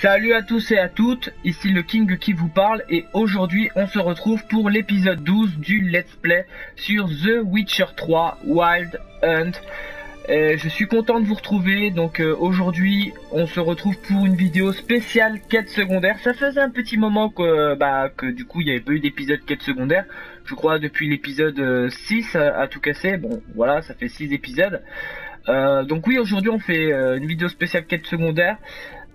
Salut à tous et à toutes, ici le King qui vous parle et aujourd'hui on se retrouve pour l'épisode 12 du Let's Play sur The Witcher 3 Wild Hunt. Je suis content de vous retrouver, donc aujourd'hui on se retrouve pour une vidéo spéciale quête secondaire. Ça faisait un petit moment que du coup il n'y avait pas eu d'épisode quête secondaire, je crois depuis l'épisode 6 à tout casser. Bon voilà, ça fait 6 épisodes. Donc oui, aujourd'hui on fait une vidéo spéciale quête secondaire.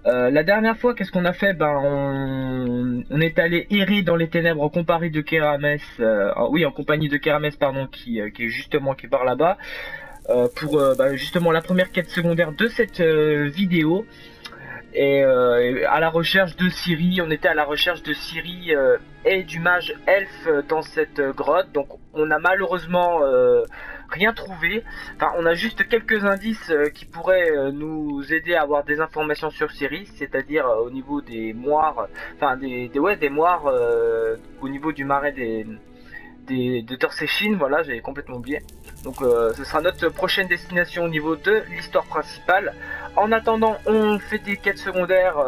La dernière fois, qu'est-ce qu'on a fait? On est allé errer dans les ténèbres en compagnie de Keramès, en compagnie de Keramès, pardon, qui est par là-bas, pour justement la première quête secondaire de cette vidéo. Et à la recherche de Ciri, on était à la recherche de Ciri et du mage elfe dans cette grotte. Donc on a malheureusement rien trouvé. Enfin, on a juste quelques indices qui pourraient nous aider à avoir des informations sur Ciri, c'est-à-dire au niveau des moires, enfin des moires au niveau du marais de Torsechin. Voilà, j'avais complètement oublié. Donc ce sera notre prochaine destination au niveau de l'histoire principale. En attendant, on fait des quêtes secondaires.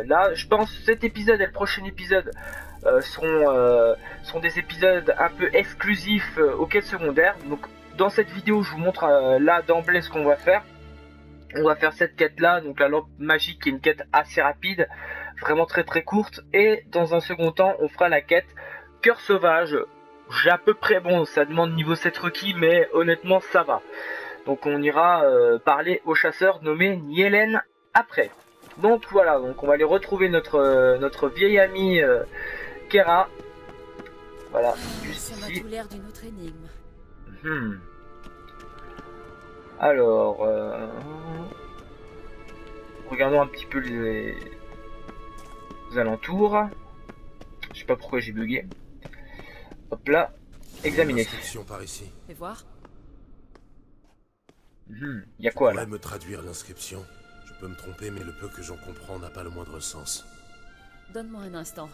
Là, je pense cet épisode et le prochain épisode sont des épisodes un peu exclusifs aux quêtes secondaires. Donc dans cette vidéo, je vous montre là d'emblée ce qu'on va faire. On va faire cette quête là, donc la lampe magique, qui est une quête assez rapide, vraiment très très courte. Et dans un second temps, on fera la quête Cœur sauvage. J'ai à peu près, bon, ça demande niveau 7 requis, mais honnêtement ça va. Donc on ira parler au chasseur nommé Nielen après. Donc voilà, donc on va aller retrouver notre vieille amie Kera. Voilà, juste ça ici. m'a tout l'air d'une autre énigme. Alors, regardons un petit peu les alentours. Je sais pas pourquoi j'ai bugué. Hop là, examiner. Inscription par ici. Fais voir. Y a quoi là? Me traduire l'inscription. Je peux me tromper, mais le peu que j'en comprends n'a pas le moindre sens. Donne-moi un instant.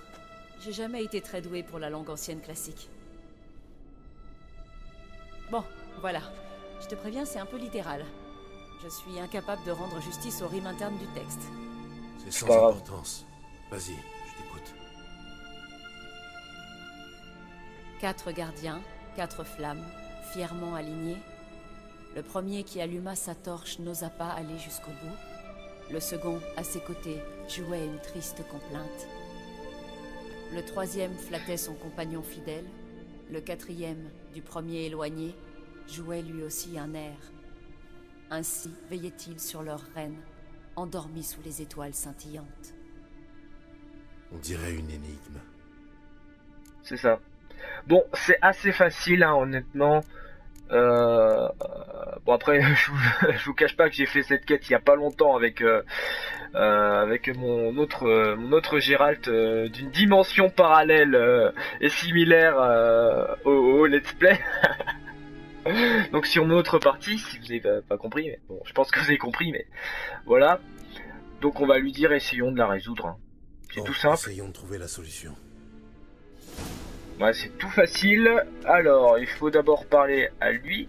J'ai jamais été très doué pour la langue ancienne classique. Bon, voilà. Je te préviens, c'est un peu littéral. Je suis incapable de rendre justice aux rimes internes du texte. C'est sans importance. Vas-y, je t'écoute. 4 gardiens, 4 flammes, fièrement alignés. Le premier qui alluma sa torche n'osa pas aller jusqu'au bout. Le second, à ses côtés, jouait une triste complainte. Le troisième flattait son compagnon fidèle. Le quatrième, du premier éloigné, jouait lui aussi un air. Ainsi veillaient-ils sur leur reine, endormis sous les étoiles scintillantes. On dirait une énigme. C'est ça. Bon, c'est assez facile, hein, honnêtement. Bon après, je vous cache pas que j'ai fait cette quête il y a pas longtemps avec mon autre Gérald d'une dimension parallèle et similaire au Let's Play. Donc sur mon autre partie, si vous avez pas compris, mais bon, je pense que vous avez compris, mais voilà. Donc on va lui dire, essayons de la résoudre. Hein. C'est tout simple. Essayons de trouver la solution. Ouais, c'est tout facile. Alors, il faut d'abord parler à lui.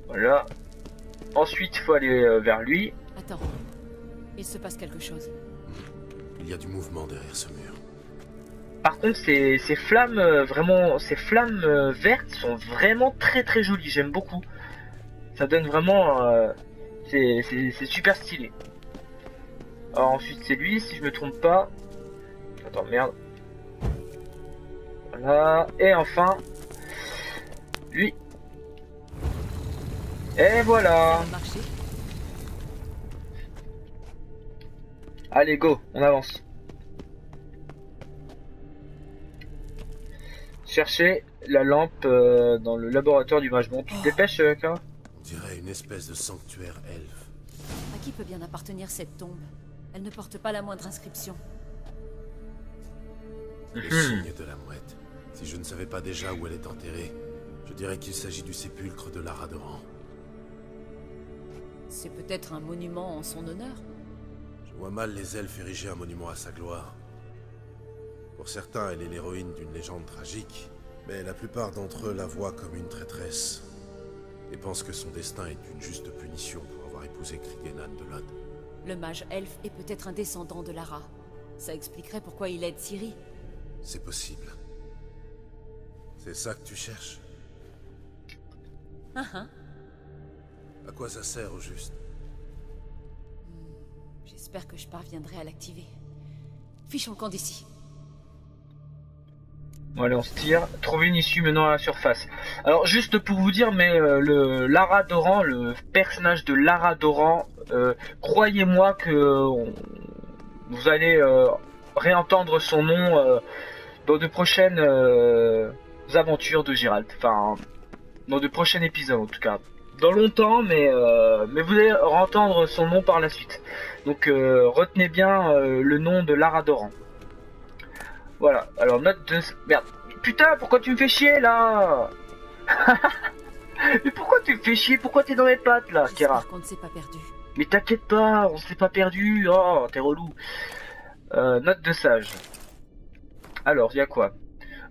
Voilà. Ensuite, il faut aller vers lui. Attends, il se passe quelque chose. Il y a du mouvement derrière ce mur. Par contre, ces flammes, ces flammes vertes sont vraiment très très jolies. J'aime beaucoup. Ça donne vraiment... c'est super stylé. Alors ensuite, c'est lui, si je me trompe pas. Attends, merde. Voilà, et enfin, lui. Et voilà. Allez, go, on avance. Chercher la lampe dans le laboratoire du mage. Bon, tu te dépêches, Kara? On dirait une espèce de sanctuaire elfe. À qui peut bien appartenir cette tombe? Elle ne porte pas la moindre inscription. Le signe de la mouette. Si je ne savais pas déjà où elle est enterrée, je dirais qu'il s'agit du sépulcre de Lara Doran. C'est peut-être un monument en son honneur? Je vois mal les elfes ériger un monument à sa gloire. Pour certains, elle est l'héroïne d'une légende tragique, mais la plupart d'entre eux la voient comme une traîtresse et pensent que son destin est une juste punition pour avoir épousé Krigenan de Lod. Le mage elfe est peut-être un descendant de Lara. Ça expliquerait pourquoi il aide Ciri. C'est possible. C'est ça que tu cherches? Ah. À quoi ça sert au juste? J'espère que je parviendrai à l'activer. Fichons le camp d'ici. Bon, allez, on se tire. Trouver une issue menant à la surface. Alors, juste pour vous dire, mais le Lara Doran, le personnage de Lara Doran, croyez-moi que vous allez réentendre son nom dans de prochaines aventures de Geralt. Enfin, dans de prochains épisodes en tout cas. Dans longtemps, mais vous allez entendre son nom par la suite. Donc retenez bien le nom de Lara Doran. Voilà, alors note de... Merde, putain, pourquoi tu me fais chier là? Mais pourquoi tu me fais chier? Pourquoi t'es dans mes pattes là, Kera? J'espère qu'on ne s'est pas perdu. Mais t'inquiète pas, on s'est pas perdu. Oh, t'es relou. Note de sage. Alors, il y a quoi?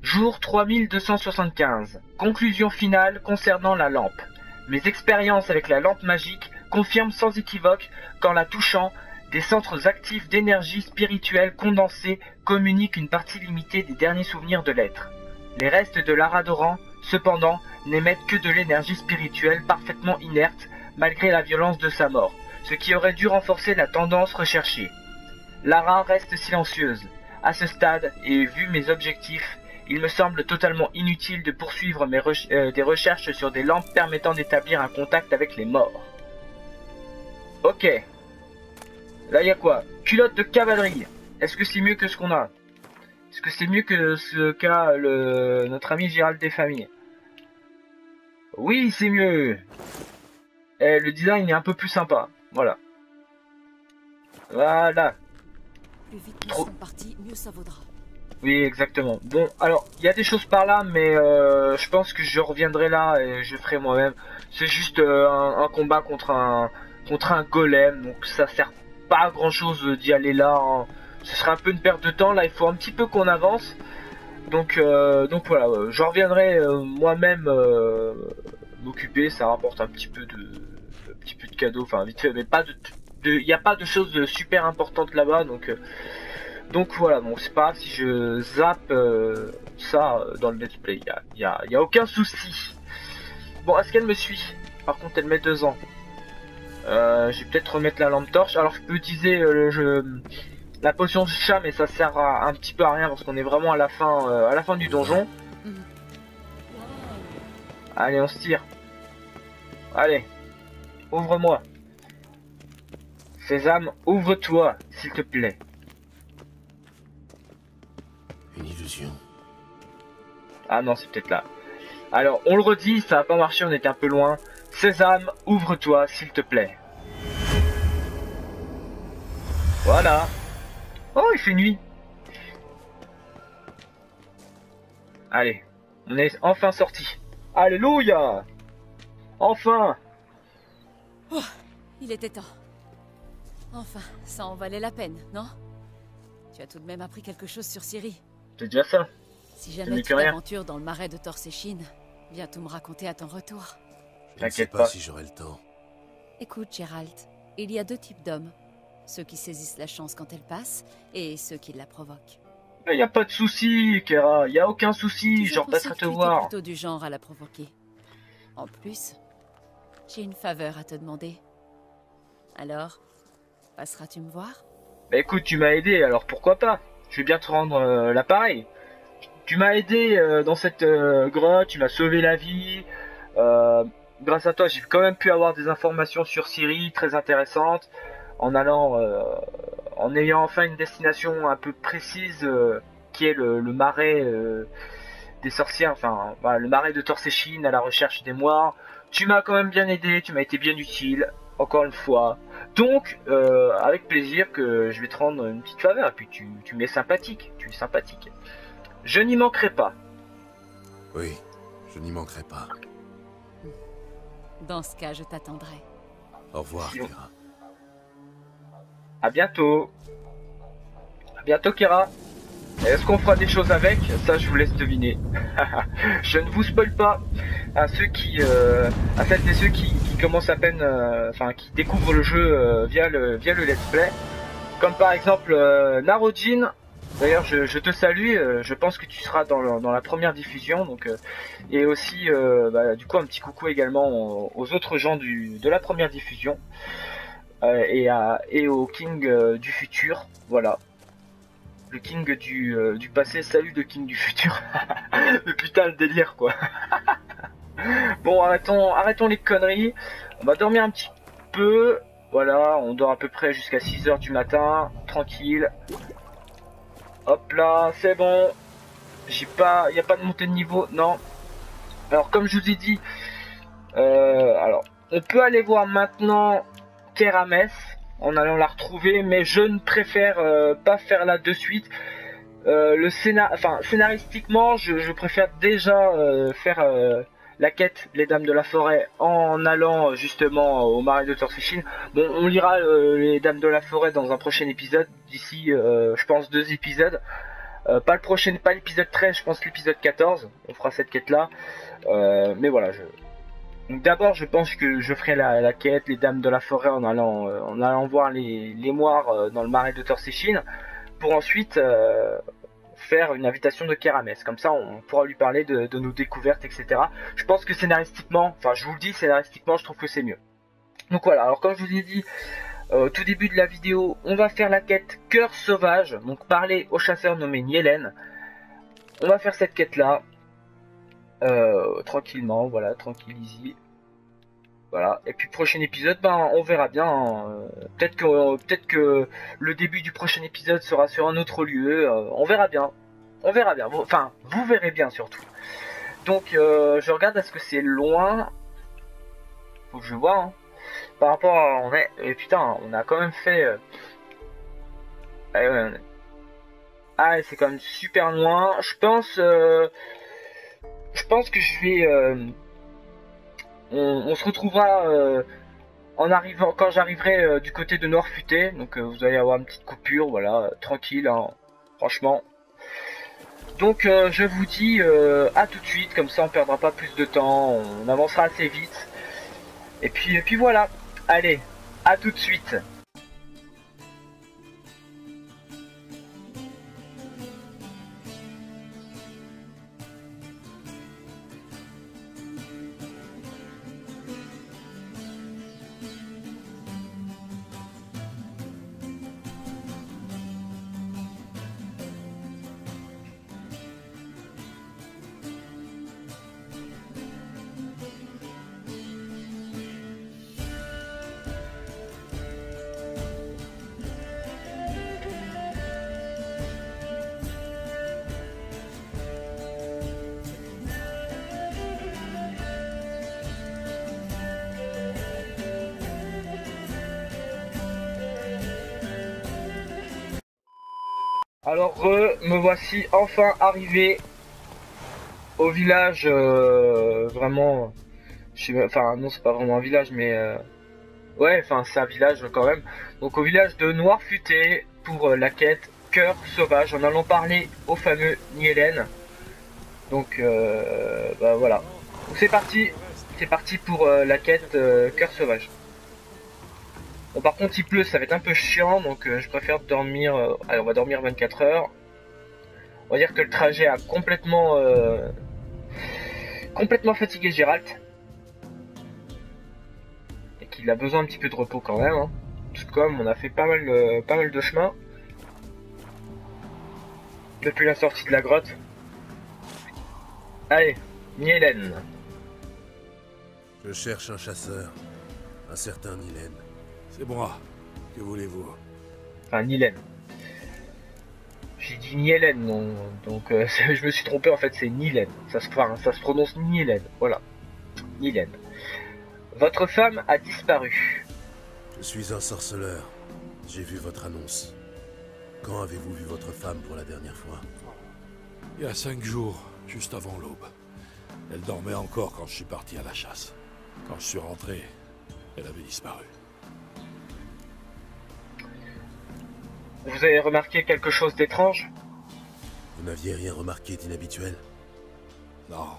Jour 3275. Conclusion finale concernant la lampe. Mes expériences avec la lampe magique confirment sans équivoque qu'en la touchant, des centres actifs d'énergie spirituelle condensée communiquent une partie limitée des derniers souvenirs de l'être. Les restes de Lara Doran, cependant, n'émettent que de l'énergie spirituelle parfaitement inerte malgré la violence de sa mort, ce qui aurait dû renforcer la tendance recherchée. Lara reste silencieuse. À ce stade, et vu mes objectifs, il me semble totalement inutile de poursuivre des recherches sur des lampes permettant d'établir un contact avec les morts. Ok. Là, il y a quoi? Culotte de cavalerie. Est-ce que c'est mieux que ce qu'on a? Est-ce que c'est mieux que ce qu'a notre ami Gérald des familles? Oui, c'est mieux. Et le design est un peu plus sympa. Voilà. Voilà. Plus vite nous sommes partis, mieux ça vaudra. Oui, exactement. Bon, alors, il y a des choses par là, mais je pense que je reviendrai là et je ferai moi-même. C'est juste un combat contre un golem, donc ça sert pas à grand chose d'y aller là, hein. Ce serait un peu une perte de temps. Là, il faut un petit peu qu'on avance, donc voilà, je reviendrai moi-même m'occuper. Ça rapporte un petit peu de cadeaux, enfin vite fait, mais pas il n'y a pas de choses super importantes là-bas, donc voilà. Bon, c'est pas grave si je zappe ça dans le let's play, il y a aucun souci. Bon, est-ce qu'elle me suit? Par contre, elle met 2 ans. Je vais peut-être remettre la lampe torche. Alors je peux utiliser la potion de chat, mais ça sert un petit peu à rien parce qu'on est vraiment à la fin du donjon. Allez, on se tire. Allez, ouvre-moi. Sésame, ouvre-toi, s'il te plaît. Une illusion. Ah non, c'est peut-être là. Alors, on le redit, ça va pas marcher, on était un peu loin. Sésame, ouvre-toi, s'il te plaît. Voilà. Oh, il fait nuit. Allez, on est enfin sorti. Alléluia. Enfin. Oh, il était temps. Enfin, ça en valait la peine, non? Tu as tout de même appris quelque chose sur Ciri. C'est déjà ça. Si jamais tu t'aventures dans le marais de Torsechin, viens tout me raconter à ton retour. Je ne sais pas si j'aurai le temps. Écoute, Geralt, il y a 2 types d'hommes. Ceux qui saisissent la chance quand elle passe, et ceux qui la provoquent. Il n'y a pas de souci, Kera, il n'y a aucun souci, je repasserai te voir. Tu es plutôt du genre à la provoquer. En plus, j'ai une faveur à te demander. Alors, passeras-tu me voir? Bah écoute, tu m'as aidé, alors pourquoi pas? Je vais bien te rendre l'appareil. Tu m'as aidé dans cette grotte, tu m'as sauvé la vie. Grâce à toi, j'ai quand même pu avoir des informations sur Ciri très intéressantes. En ayant enfin une destination un peu précise qui est le marais des sorcières, enfin voilà, le marais de Torsechin à la recherche des moires. Tu m'as quand même bien aidé, tu m'as été bien utile, encore une fois. Donc, avec plaisir que je vais te rendre une petite faveur, et puis tu m'es sympathique, tu es sympathique. Je n'y manquerai pas. Oui, je n'y manquerai pas. Dans ce cas, je t'attendrai. Au revoir, Kera. À bientôt. À bientôt, Kera. Est-ce qu'on fera des choses avec? Ça, je vous laisse deviner. Je ne vous spoil pas. À ceux à celles et ceux qui qui commencent à peine, enfin qui découvrent le jeu via le let's play, comme par exemple Narojin. D'ailleurs je te salue, je pense que tu seras dans la première diffusion, donc et aussi du coup un petit coucou également aux autres gens de la première diffusion et au King du futur, voilà. Le King du passé, salut le King du futur. Le putain le délire quoi. Bon, arrêtons les conneries. On va dormir un petit peu. Voilà, on dort à peu près jusqu'à 6 h du matin, tranquille. Hop là, c'est bon. Il n'y a pas de montée de niveau, non. Alors comme je vous ai dit, alors on peut aller voir maintenant Kerames en allant la retrouver, mais je ne préfère pas faire là de suite. Scénaristiquement, je préfère déjà faire la quête les Dames de la Forêt en allant justement au marais de Torsfichin. Bon, on lira les Dames de la Forêt dans un prochain épisode, d'ici je pense 2 épisodes. Pas l'épisode 13, je pense l'épisode 14, on fera cette quête là. Mais voilà, donc d'abord je pense que je ferai la quête les Dames de la Forêt en allant voir les moires dans le marais de Torsfichin, pour ensuite faire une invitation de Kerames. Comme ça on pourra lui parler de nos découvertes, etc. Je pense que scénaristiquement, enfin je vous le dis, scénaristiquement je trouve que c'est mieux. Donc voilà, alors comme je vous ai dit au tout début de la vidéo, on va faire la quête Cœur Sauvage, donc parler au chasseur nommé Nielen. On va faire cette quête là tranquillement, voilà, tranquille, easy. Voilà, et puis prochain épisode, on verra bien, hein. Peut-être que le début du prochain épisode sera sur un autre lieu, on verra bien, enfin, vous verrez bien surtout. Donc, je regarde, est-ce que c'est loin? Faut que je vois, hein. Par rapport à, et putain, on a quand même fait, c'est quand même super loin, je pense que je vais, on se retrouvera quand j'arriverai du côté de Noirfuté, donc vous allez avoir une petite coupure, voilà, tranquille, hein, franchement. Donc je vous dis à tout de suite, comme ça on perdra pas plus de temps, on avancera assez vite. Et puis voilà, allez, à tout de suite. Alors me voici enfin arrivé au village, vraiment, enfin non c'est pas vraiment un village mais ouais, enfin c'est un village quand même. Donc au village de Noirfuté pour la quête Cœur Sauvage, en allant parler au fameux Nielen. Donc voilà, donc c'est parti pour la quête Cœur Sauvage. Bon, par contre il pleut, ça va être un peu chiant, donc je préfère dormir. Allez, on va dormir 24 heures. On va dire que le trajet a complètement fatigué Gérald. Et qu'il a besoin un petit peu de repos quand même, hein. Parce que comme on a fait pas mal de chemin depuis la sortie de la grotte. Allez, Nielen. Je cherche un chasseur, un certain Nielen. C'est moi. Que voulez-vous? Enfin, Nielen. J'ai dit Nielen, non, donc je me suis trompé, en fait c'est Nielen. Ça se prononce Nielen, voilà. Nielen. Votre femme a disparu. Je suis un sorceleur. J'ai vu votre annonce. Quand avez-vous vu votre femme pour la dernière fois? Il y a 5 jours, juste avant l'aube. Elle dormait encore quand je suis parti à la chasse. Quand je suis rentré, elle avait disparu. Vous avez remarqué quelque chose d'étrange? Vous n'aviez rien remarqué d'inhabituel? Non,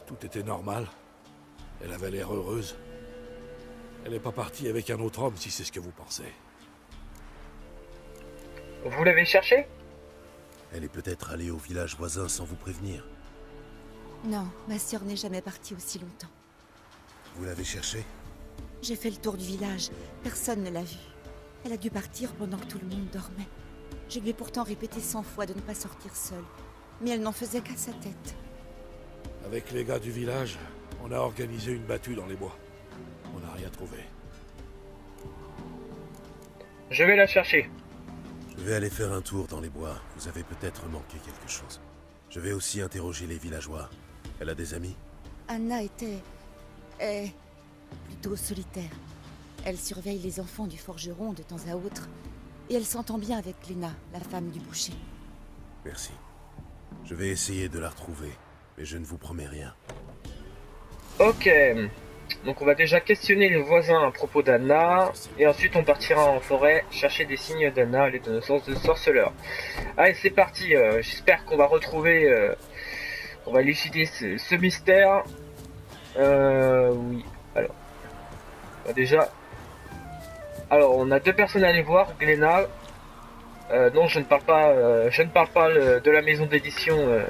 tout était normal. Elle avait l'air heureuse. Elle n'est pas partie avec un autre homme, si c'est ce que vous pensez. Vous l'avez cherché? Elle est peut-être allée au village voisin sans vous prévenir. Non, ma sœur n'est jamais partie aussi longtemps. Vous l'avez cherchée? J'ai fait le tour du village. Personne ne l'a vue. Elle a dû partir pendant que tout le monde dormait. Je lui ai pourtant répété 100 fois de ne pas sortir seule. Mais elle n'en faisait qu'à sa tête. Avec les gars du village, on a organisé une battue dans les bois. On n'a rien trouvé. Je vais la chercher. Je vais aller faire un tour dans les bois. Vous avez peut-être manqué quelque chose. Je vais aussi interroger les villageois. Elle a des amis? Anna est plutôt solitaire. Elle surveille les enfants du forgeron de temps à autre. Et elle s'entend bien avec Lena, la femme du boucher. Merci. Je vais essayer de la retrouver, mais je ne vous promets rien. Ok. Donc on va déjà questionner les voisins à propos d'Anna. Et ensuite on partira en forêt chercher des signes d'Anna, les connaissances de sorceleur. Allez, c'est parti. J'espère qu'on va retrouver... on va élucider ce mystère. Oui. Alors. Déjà... Alors, on a deux personnes à aller voir. Glenna. Non, je ne parle pas, de la maison d'édition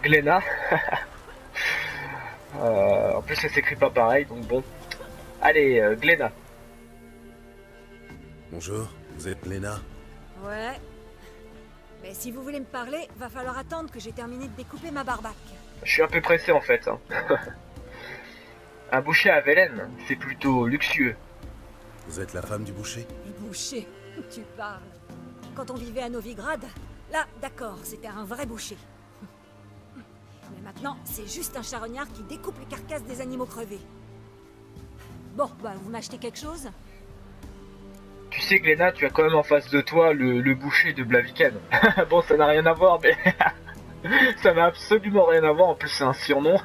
Glenna. En plus, ça s'écrit pas pareil, donc bon. Allez, Glenna. Bonjour, vous êtes Lena? Ouais. Mais si vous voulez me parler, va falloir attendre que j'ai terminé de découper ma barbaque. Je suis un peu pressé en fait. Hein. Un boucher à Velen, c'est plutôt luxueux. Vous êtes la femme du boucher? Boucher, tu parles. Quand on vivait à Novigrad, là, d'accord, c'était un vrai boucher. Mais maintenant, c'est juste un charognard qui découpe les carcasses des animaux crevés. Bon, bah, vous m'achetez quelque chose? Tu sais, Glenna, tu as quand même en face de toi le boucher de Blaviken. Bon, ça n'a rien à voir, mais... ça n'a absolument rien à voir, en plus c'est un surnom.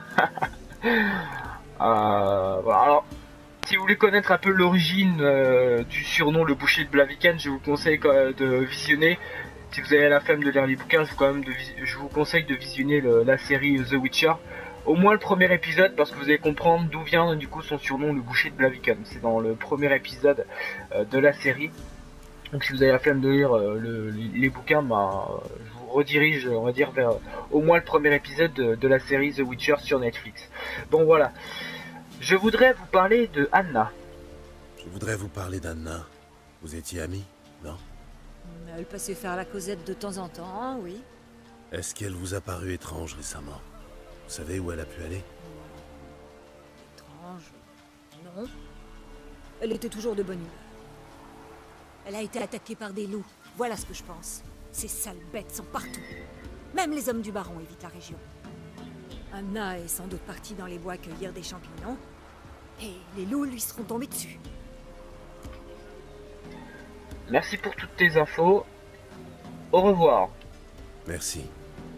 Voilà, alors... Si vous voulez connaître un peu l'origine du surnom le boucher de Blaviken, je vous conseille de visionner. Si vous avez la flemme de lire les bouquins, je vous conseille de visionner la série The Witcher. Au moins le premier épisode, parce que vous allez comprendre d'où vient du coup son surnom le boucher de Blaviken. C'est dans le premier épisode de la série. Donc si vous avez la flemme de lire les bouquins, bah, je vous redirige, on va dire, vers au moins le premier épisode de la série The Witcher sur Netflix. Bon voilà. Je voudrais vous parler de Anna. Je voudrais vous parler d'Anna. Vous étiez amis, non? Elle passait faire la causette de temps en temps, hein, oui. Est-ce qu'elle vous a paru étrange récemment? Vous savez où elle a pu aller? Étrange. Non. Elle était toujours de bonne humeur. Elle a été attaquée par des loups. Voilà ce que je pense. Ces sales bêtes sont partout. Même les hommes du baron évitent la région. Anna est sans doute partie dans les bois cueillir des champignons. Et les loups lui seront tombés dessus. Merci pour toutes tes infos. Au revoir. Merci.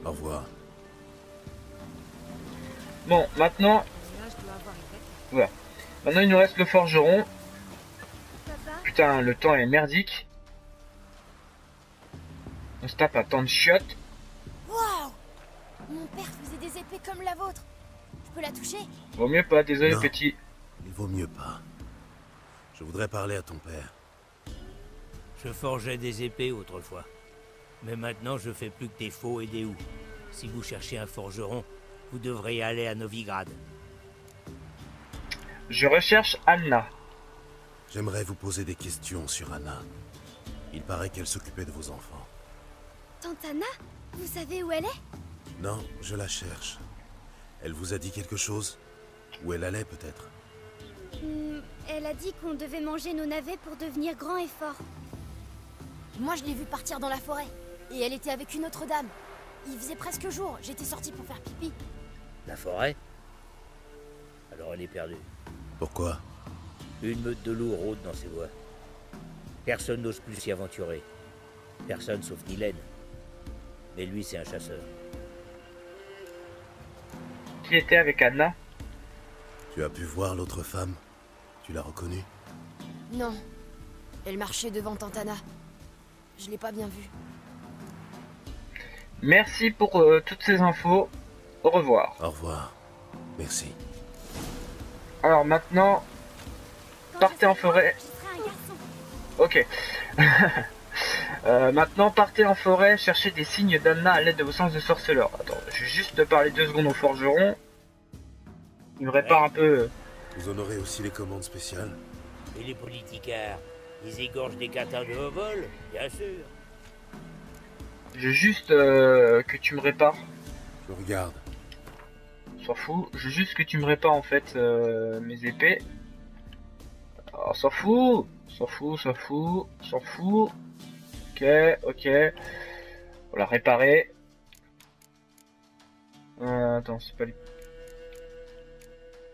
Au revoir. Bon, maintenant... Là, je dois avoir été. Voilà. Maintenant, il nous reste le forgeron. Papa, Putain, le temps est merdique. On se tape un temps de chiottes. waouh! Mon père faisait des épées comme la vôtre. Je peux la toucher? Vaut mieux pas, désolé Non. petit. Il vaut mieux pas. Je voudrais parler à ton père. Je forgeais des épées autrefois. Mais maintenant, je fais plus que des faux et des houx. Si vous cherchez un forgeron, vous devrez aller à Novigrad. Je recherche Anna. J'aimerais vous poser des questions sur Anna. Il paraît qu'elle s'occupait de vos enfants. Tante Anna, vous savez où elle est? Non, je la cherche. Elle vous a dit quelque chose? Où elle allait peut-être? Elle a dit qu'on devait manger nos navets pour devenir grands et forts. Moi, je l'ai vue partir dans la forêt. Et elle était avec une autre dame. Il faisait presque jour. J'étais sortie pour faire pipi. La forêt? Alors elle est perdue. Pourquoi? Une meute de loups rôde dans ces bois. Personne n'ose plus s'y aventurer. Personne sauf Nilène. Mais lui, c'est un chasseur. Qui était avec Anna? Tu as pu voir l'autre femme? Tu l'as reconnue? Non. Elle marchait devant Tante Anna. Je l'ai pas bien vue. Merci pour toutes ces infos. Au revoir. Au revoir. Merci. Alors maintenant, Quand partez en forêt. Je serai un garçon. Ok. Maintenant, partez en forêt, cherchez des signes d'Anna à l'aide de vos sens de sorceleur. Attends, je vais juste parler 2 secondes au forgeron. Il me répare un peu. Vous honorez aussi les commandes spéciales? Et les politicards, ils égorgent des catins de haut vol, bien sûr. Je veux juste que tu me répares. Je regarde. S'en fout. Je veux juste que tu me répares en fait mes épées. Oh, s'en fout. S'en fout, s'en fout, s'en fout. Ok, ok. On l'a réparé. Attends, c'est pas les...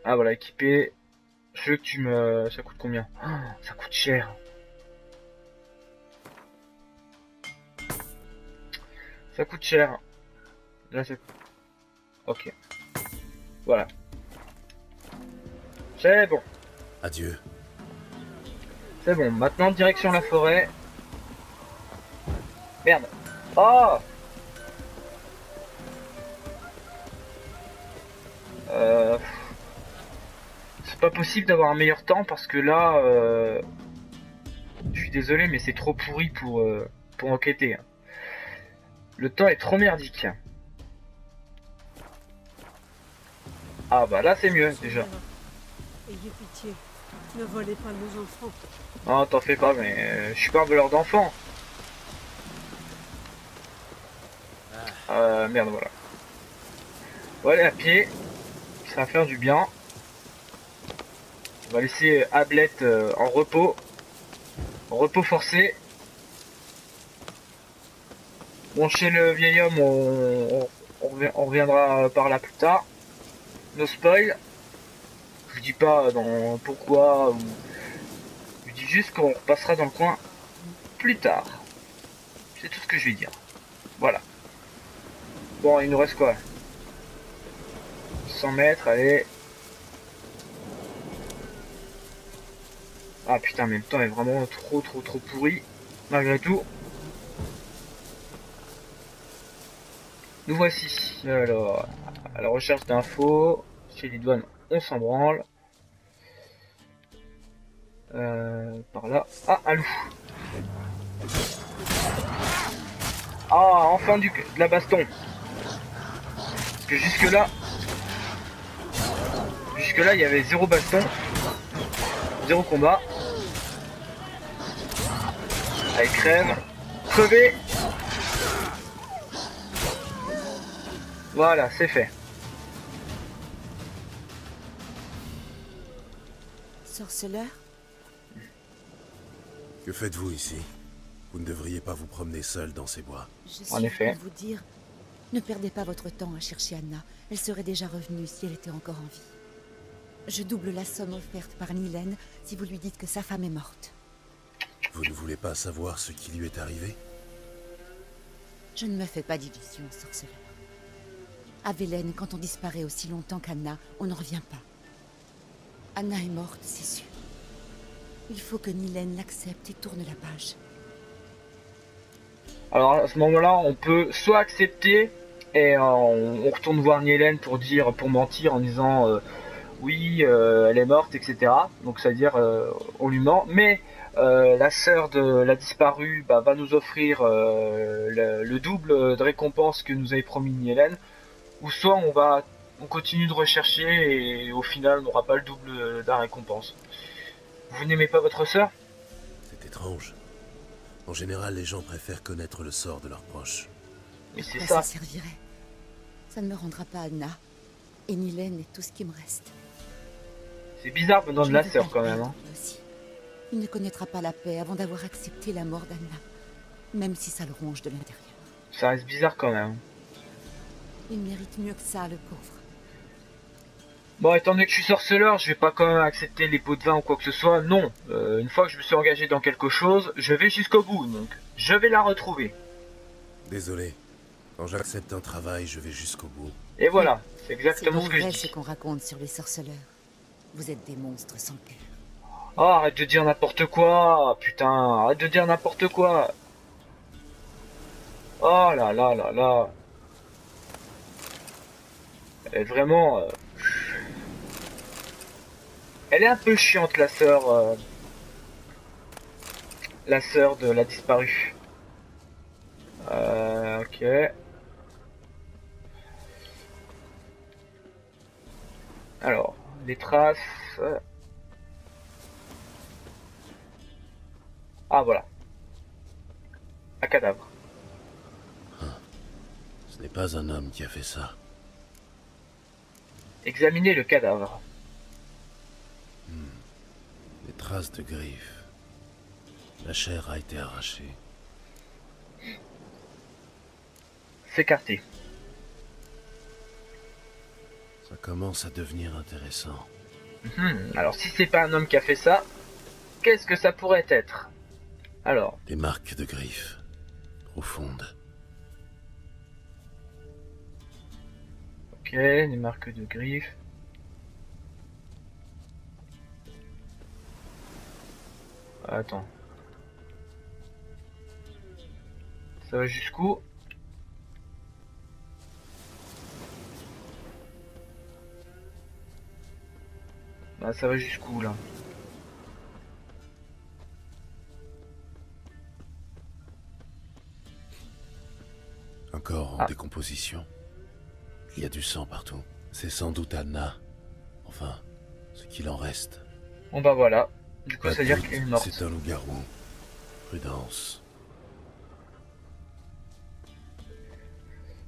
Ah voilà, équipé. Je veux que tu me... Ça coûte combien? Oh, ça coûte cher. Ça coûte cher. Là, ça... Ok. Voilà. C'est bon. Adieu. C'est bon. Maintenant, direction la forêt. Merde. Oh! C'est pas possible d'avoir un meilleur temps parce que là... Je suis désolé, mais c'est trop pourri pour enquêter. Hein. Le temps est trop merdique. Ah bah là c'est mieux déjà. Ayez pitié, ne volez pas nos enfants. Non, t'en fais pas, mais je suis pas un voleur d'enfants. Merde, voilà. On va aller à pied. Ça va faire du bien. On va laisser Ablette en repos. En repos forcé. Bon, chez le vieil homme, on reviendra par là plus tard. No spoil. Je vous dis pas dans pourquoi. Ou... Je dis juste qu'on repassera dans le coin plus tard. C'est tout ce que je vais dire. Voilà. Bon, il nous reste quoi? 100 mètres, allez. Ah putain, mais le temps est vraiment trop pourri. Malgré tout. Nous voici. Alors, à la recherche d'infos. Chez les douanes, on s'en branle. Par là. Ah, un loup. Ah, enfin de la baston. Parce que jusque là, il y avait 0 baston, 0 combat. Allez, crève, crevez. Voilà, c'est fait. Sorceleur? Que faites-vous ici? Vous ne devriez pas vous promener seul dans ces bois. Je suis En effet. pour vous dire, ne perdez pas votre temps à chercher Anna. Elle serait déjà revenue si elle était encore en vie. Je double la somme offerte par Nilène si vous lui dites que sa femme est morte. Vous ne voulez pas savoir ce qui lui est arrivé? Je ne me fais pas d'illusions, sorceleur. À Velen, quand on disparaît aussi longtemps qu'Anna, on n'en revient pas. Anna est morte, c'est sûr. Il faut que Nilène l'accepte et tourne la page. Alors à ce moment-là, on peut soit accepter et on retourne voir Nilène pour mentir en disant oui, elle est morte, etc. Donc c'est-à-dire on lui ment. Mais la sœur de la disparue va nous offrir le double de récompense que nous avait promis Nilène. Ou soit on continue de rechercher et au final on n'aura pas le double de la récompense. Vous n'aimez pas votre sœur? C'est étrange. En général, les gens préfèrent connaître le sort de leurs proches. Mais c'est Quoi ça. ça servirait? Ça ne me rendra pas Anna. Et Nilène est tout ce qui me reste. C'est bizarre venant Je de ne la veux sœur pas quand le même. perdre, Hein. lui aussi. Il ne connaîtra pas la paix avant d'avoir accepté la mort d'Anna. Même si ça le ronge de l'intérieur. Ça reste bizarre quand même. Il mérite mieux que ça, le pauvre. Bon, étant donné que je suis sorceleur, je vais pas quand même accepter les pots de vin ou quoi que ce soit. Non, une fois que je me suis engagé dans quelque chose, je vais jusqu'au bout. Donc, je vais la retrouver. Désolé. Quand j'accepte un travail, je vais jusqu'au bout. Et voilà, c'est C'est exactement donc ce que je vrai ce dis. qu'on raconte sur les sorceleurs. Vous êtes des monstres sans cœur. Oh, arrête de dire n'importe quoi. Putain, arrête de dire n'importe quoi. Oh là là là là. Elle est vraiment... Elle est un peu chiante, la sœur de la disparue. Ok. Alors, les traces. Ah voilà. Un cadavre. Ce n'est pas un homme qui a fait ça. Examinez le cadavre. Des traces de griffes. La chair a été arrachée. S'écarter. Ça commence à devenir intéressant. Alors si c'est pas un homme qui a fait ça, qu'est-ce que ça pourrait être? Alors. Des marques de griffes. Profondes. Ok, des marques de griffes. Attends. Ça va jusqu'où? Ah, ça va jusqu'où là? Un corps en décomposition. Il y a du sang partout. C'est sans doute Anna. Enfin, ce qu'il en reste. Bon bah voilà. Du coup, Pas ça veut dire doute, qu'elle est morte. C'est un loup-garou. Prudence.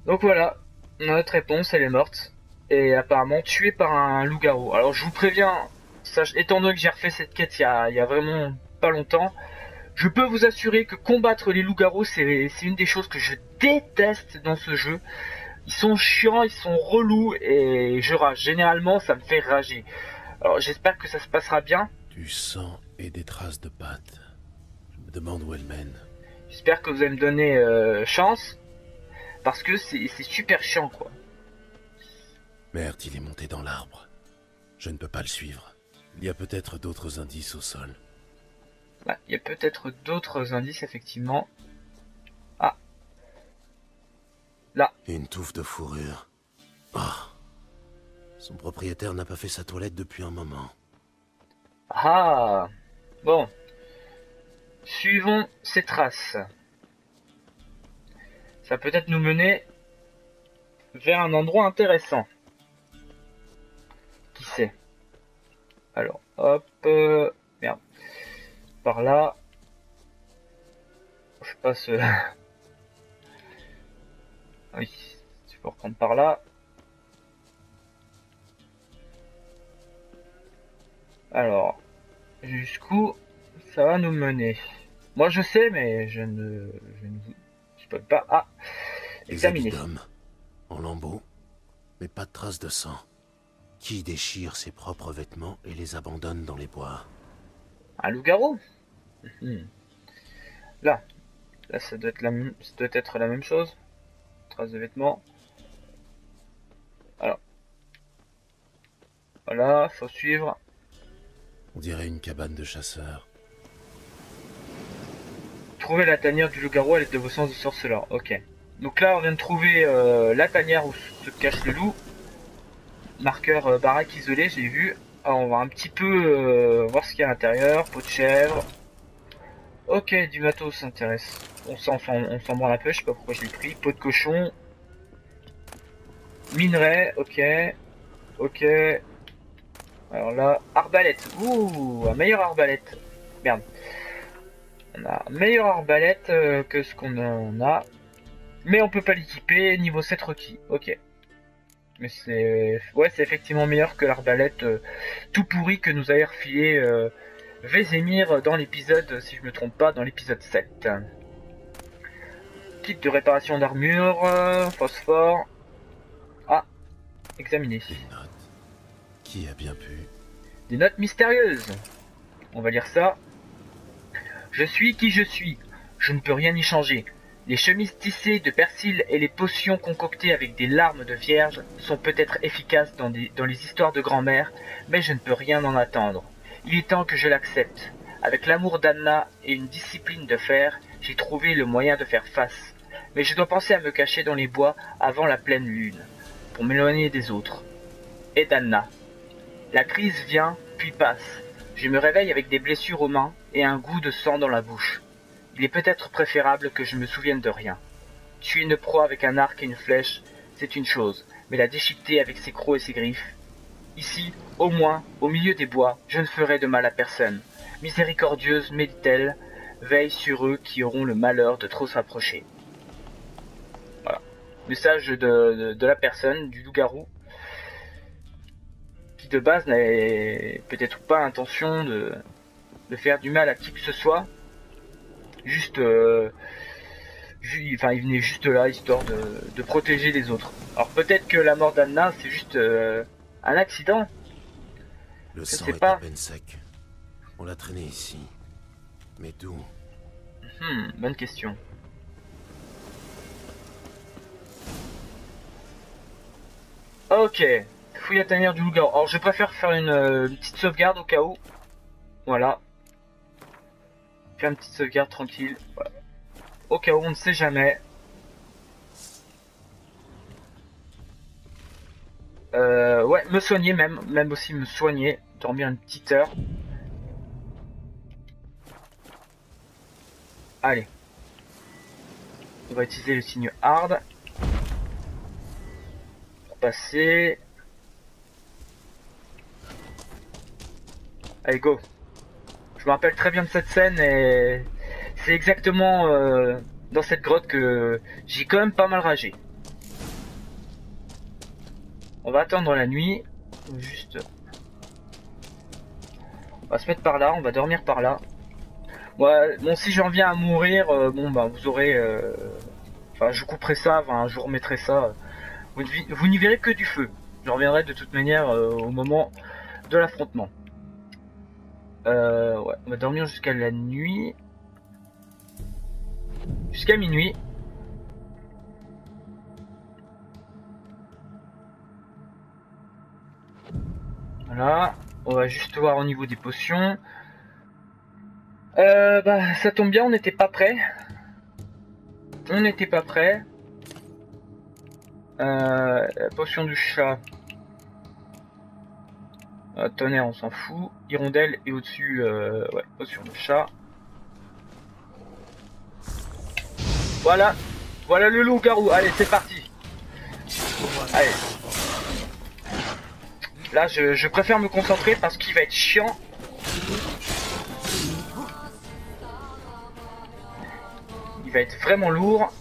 Donc voilà, notre réponse, elle est morte. Et apparemment tuée par un loup-garou. Alors je vous préviens, étant donné que j'ai refait cette quête il y a vraiment pas longtemps, je peux vous assurer que combattre les loups-garous, c'est une des choses que je déteste dans ce jeu. Ils sont chiants, ils sont relous et je rage. Généralement, ça me fait rager. Alors j'espère que ça se passera bien. Du sang et des traces de pattes. Je me demande où elles mènent. J'espère que vous allez me donner chance. Parce que c'est super chiant quoi. Merde, il est monté dans l'arbre. Je ne peux pas le suivre. Il y a peut-être d'autres indices au sol. Ouais, il y a peut-être d'autres indices effectivement. Ah. Là. Et une touffe de fourrure. Ah. Son propriétaire n'a pas fait sa toilette depuis un moment. Ah. Bon. Suivons ces traces. Ça peut être nous mener vers un endroit intéressant. Qui sait? Alors, hop, merde. Par là. Je passe. Oui, tu peux reprendre par là. Alors, jusqu'où ça va nous mener? Moi je sais, mais je ne peux pas. Ah, examiner. Des habits d'homme, en lambeaux, mais pas de traces de sang. Qui déchire ses propres vêtements et les abandonne dans les bois? Un loup-garou. Là, ça doit être la même chose. Traces de vêtements. Alors, voilà, faut suivre. On dirait une cabane de chasseurs. Trouvez la tanière du loup-garou à l'aide de vos sens de sorceleur. Ok. Donc là, on vient de trouver la tanière où se cache le loup. Marqueur baraque isolée, j'ai vu. Alors, on va un petit peu voir ce qu'il y a à l'intérieur. Peau de chèvre. Ok, du matos s'intéresse. On s'en branle un peu, je sais pas pourquoi je l'ai pris. Peau de cochon. Minerai, ok. Ok. Alors là, arbalète. Ouh, un meilleur arbalète. Merde. On a un meilleur arbalète que ce qu'on a. Mais on peut pas l'équiper, niveau 7 requis. Ok. Mais c'est... Ouais, c'est effectivement meilleur que l'arbalète tout pourri que nous a refilé Vézémir dans l'épisode, si je me trompe pas, dans l'épisode 7. Kit de réparation d'armure, phosphore. Ah, examiner. Des notes. Qui a bien pu? Des notes mystérieuses. On va lire ça. Je suis qui je suis. Je ne peux rien y changer. Les chemises tissées de persil et les potions concoctées avec des larmes de vierge sont peut-être efficaces dans les histoires de grand-mère, mais je ne peux rien en attendre. Il est temps que je l'accepte. Avec l'amour d'Anna et une discipline de fer, j'ai trouvé le moyen de faire face. Mais je dois penser à me cacher dans les bois avant la pleine lune, pour m'éloigner des autres. Et d'Anna. La crise vient pluie passe. Je me réveille avec des blessures aux mains et un goût de sang dans la bouche. Il est peut-être préférable que je me souvienne de rien. Tuer une proie avec un arc et une flèche, c'est une chose, mais la déchiqueter avec ses crocs et ses griffes. Ici, au moins, au milieu des bois, je ne ferai de mal à personne. Miséricordieuse, médite-t-elle, veille sur eux qui auront le malheur de trop s'approcher. Voilà. Message de la personne, du loup-garou, qui de base n'avait peut-être pas intention de faire du mal à qui que ce soit. Juste... il venait juste là, histoire de protéger les autres. Alors peut-être que la mort d'Anna, c'est juste un accident. Le Je sang sais est pas. à peine sec. On l'a traîné ici. Mais d'où? Bonne question. Ok. Fouille à tanière du loup-garou. Alors je préfère faire une petite sauvegarde au cas où. Voilà. Faire une petite sauvegarde tranquille. Voilà. Au cas où on ne sait jamais. Ouais, me soigner même aussi me soigner. Dormir une petite heure. Allez. On va utiliser le signe hard. Pour passer. Allez, go. Je me rappelle très bien de cette scène et c'est exactement dans cette grotte que j'ai quand même pas mal ragé. On va attendre la nuit. Juste. On va se mettre par là, on va dormir par là. Ouais, bon, si j'en viens à mourir, bon bah vous aurez... Enfin, je couperai ça, enfin, je remettrai ça. Vous n'y verrez que du feu. Je reviendrai de toute manière au moment de l'affrontement. Ouais, on va dormir jusqu'à la nuit. Jusqu'à minuit. Voilà. On va juste voir au niveau des potions. Bah, ça tombe bien, on n'était pas prêt. On n'était pas prêt. Potion du chat. Tonnerre, on s'en fout. Hirondelle et au-dessus, ouais, potion de chat. Voilà. Voilà le loup-garou. Allez, c'est parti. Allez. Là, je préfère me concentrer parce qu'il va être chiant. Il va être vraiment lourd.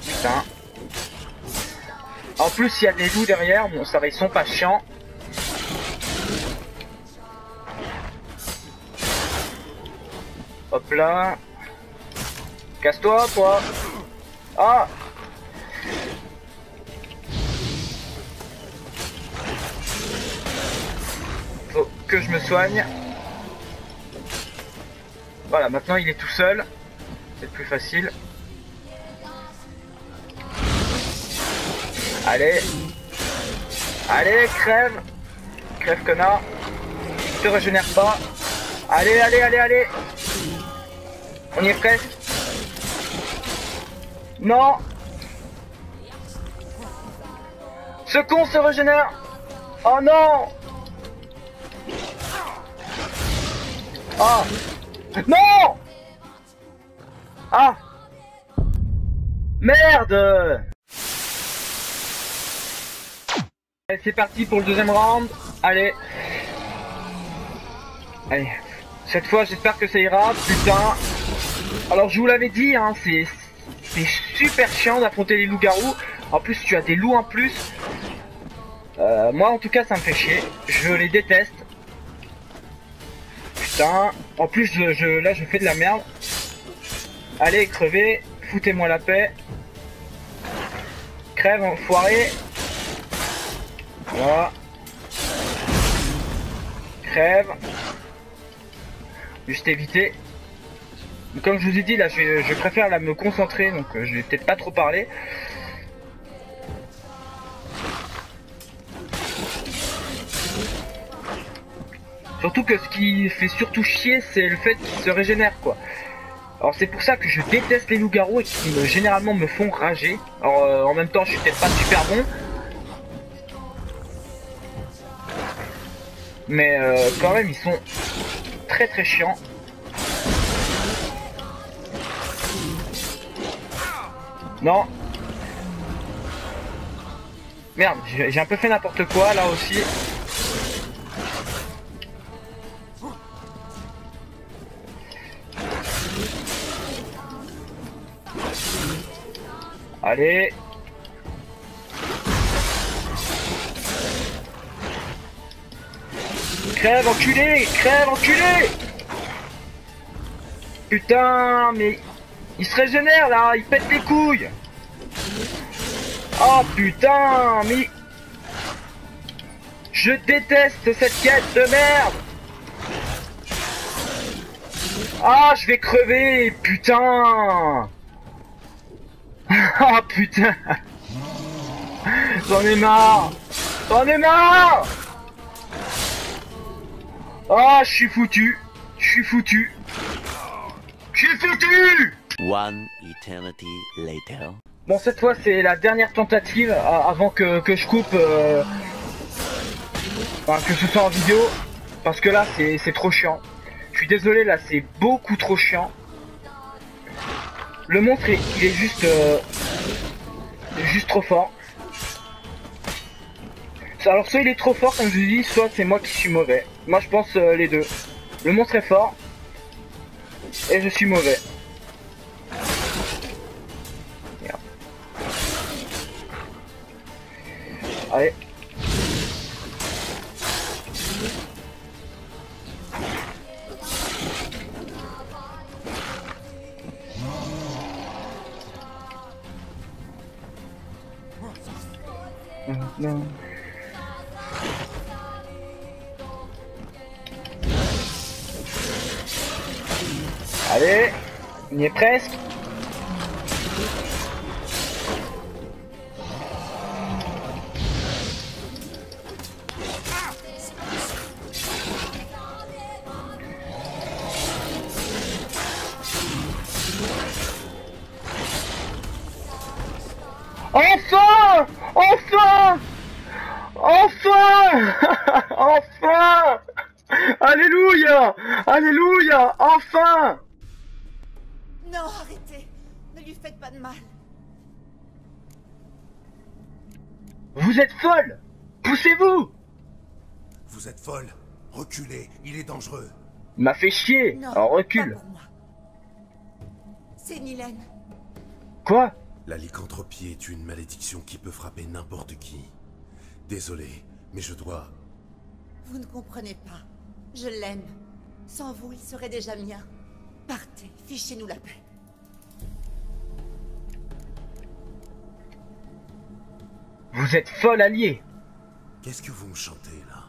Putain. En plus, il y a des loups derrière. Bon, ça va, ils sont pas chiants. Hop là. Casse-toi, toi. Ah. Faut que je me soigne. Voilà, maintenant il est tout seul. C'est plus facile. Allez. Allez, crève. Crève, connard. Te régénère pas. Allez, allez, allez, allez. On y est presque. Non. Ce con se régénère. Oh non. Ah. Non. Ah. Merde. Allez, c'est parti pour le deuxième round. Allez. Allez. Cette fois, j'espère que ça ira. Putain. Alors, je vous l'avais dit, hein, c'est super chiant d'affronter les loups-garous. En plus, tu as des loups en plus. Moi, en tout cas, ça me fait chier. Je les déteste. Putain. En plus, là, je fais de la merde. Allez, crevez. Foutez-moi la paix. Crève, enfoiré. Voilà. Crève. Juste éviter. Comme je vous ai dit, là, je préfère là, me concentrer, donc je vais peut-être pas trop parler. Surtout que ce qui fait surtout chier, c'est le fait qu'ils se régénèrent, quoi. Alors c'est pour ça que je déteste les loups-garous et qui généralement me font rager. Alors en même temps, je suis peut-être pas super bon. Mais quand même, ils sont très très chiants. Non. Merde, j'ai un peu fait n'importe quoi là aussi. Allez. Crève enculé, crève enculé. Putain, mais il se régénère là, il pète les couilles. Oh putain, mais je déteste cette quête de merde. Ah, je vais crever, putain. Ah putain. J'en ai marre. J'en ai marre. Ah, je suis foutu. Je suis foutu. Je suis foutu. One eternity later. Bon, cette fois c'est la dernière tentative avant que je coupe, enfin, que ce soit en vidéo, parce que là c'est trop chiant. Je suis désolé, là c'est beaucoup trop chiant. Le monstre il est juste trop fort. Alors soit il est trop fort comme je vous dis, soit c'est moi qui suis mauvais. Moi je pense les deux. Le monstre est fort et je suis mauvais. Merde. Allez. Non. Allez, on y est presque. Enfin! Enfin! Enfin! Enfin! Alléluia! Alléluia! Enfin! Non, arrêtez. Ne lui faites pas de mal. Vous êtes folle! Poussez-vous! Vous êtes folle. Reculez, il est dangereux. Il m'a fait chier. Non, Alors recule. pas pour moi. C'est Nilène. Quoi? La lycanthropie est une malédiction qui peut frapper n'importe qui. Désolé, mais je dois... Vous ne comprenez pas. Je l'aime. Sans vous, il serait déjà mien. Partez, fichez-nous la paix. Vous êtes folle alliée. Qu'est-ce que vous me chantez, là?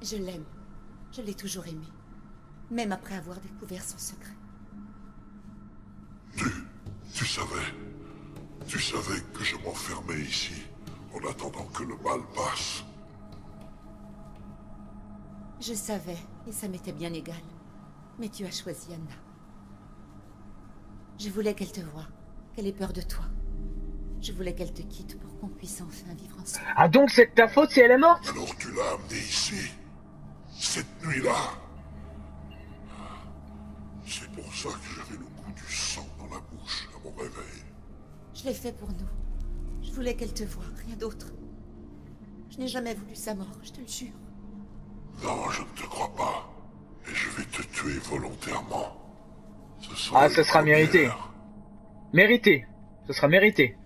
Je l'aime. Je l'ai toujours aimé. Même après avoir découvert son secret. Tu savais que je m'enfermais ici, en attendant que le mal passe. Je savais, et ça m'était bien égal. Mais tu as choisi Anna. Je voulais qu'elle te voie, qu'elle ait peur de toi. Je voulais qu'elle te quitte pour qu'on puisse enfin vivre ensemble. Ah donc c'est de ta faute si elle est morte? Alors tu l'as amenée ici, cette nuit-là. C'est pour ça que j'avais le goût du sang dans la bouche à mon réveil. Je l'ai fait pour nous. Je voulais qu'elle te voie, rien d'autre. Je n'ai jamais voulu sa mort, je te le jure. Non, je ne te crois pas. Et je vais te tuer volontairement. Ah, ce sera mérité. Mérité. Ce sera mérité.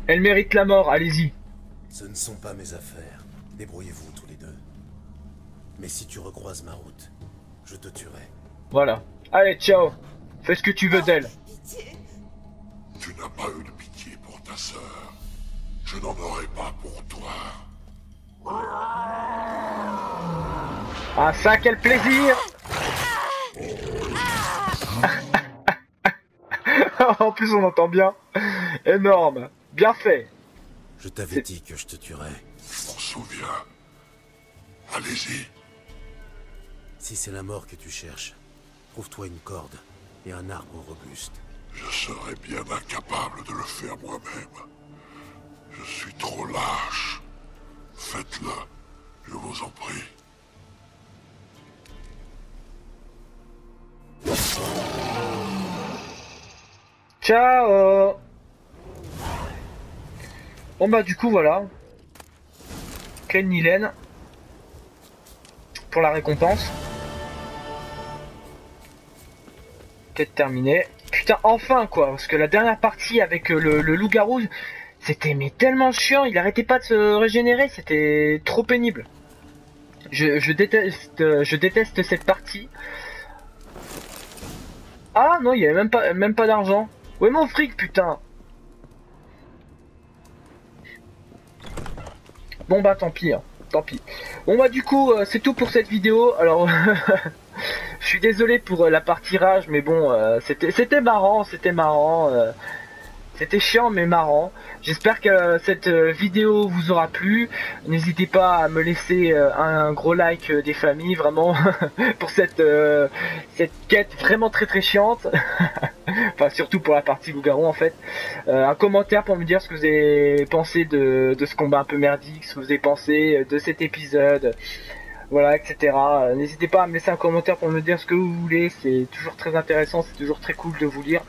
Elle mérite la mort, allez-y. Ce ne sont pas mes affaires. Débrouillez-vous tous les deux. Mais si tu recroises ma route, je te tuerai. Voilà. Allez, ciao. Fais ce que tu veux d'elle. Pitié. Tu n'as pas eu de pitié pour ta sœur. Je n'en aurai pas pour toi. Ah ça, quel plaisir. En plus on entend bien. Énorme. Bien fait. Je t'avais dit que je te tuerais. Je m'en souviens. Allez-y. Si c'est la mort que tu cherches, trouve-toi une corde et un arbre robuste. Je serais bien incapable de le faire moi-même. Je suis trop lâche. Faites-le. Je vous en prie. Ciao. Bon bah du coup voilà. Ken Nilen pour la récompense. Peut-être terminé. Putain enfin quoi, parce que la dernière partie avec le loup-garou, c'était mais tellement chiant, il arrêtait pas de se régénérer, c'était trop pénible. Je déteste cette partie. Ah non, il y avait même pas d'argent. Ouais mon fric putain. Bon bah tant pis, hein. Tant pis. Bon bah du coup c'est tout pour cette vidéo. Alors je suis désolé pour la partie rage, mais bon c'était marrant, c'était chiant mais marrant. J'espère que cette vidéo vous aura plu. N'hésitez pas à me laisser un gros like des familles, vraiment, pour cette quête vraiment très chiante. Enfin surtout pour la partie loup-garou en fait. Un commentaire pour me dire ce que vous avez pensé de ce combat un peu merdique, ce que vous avez pensé de cet épisode. Voilà, etc. N'hésitez pas à me laisser un commentaire pour me dire ce que vous voulez. C'est toujours très intéressant, c'est toujours très cool de vous lire.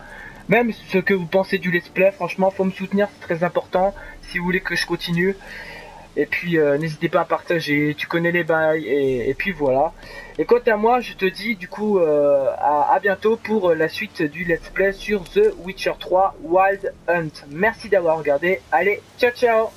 Même ce que vous pensez du let's play, franchement, faut me soutenir, c'est très important. Si vous voulez que je continue. Et puis, n'hésitez pas à partager, tu connais les bails. Et puis voilà. Et quant à moi, je te dis du coup à bientôt pour la suite du let's play sur The Witcher 3 Wild Hunt. Merci d'avoir regardé. Allez, ciao ciao.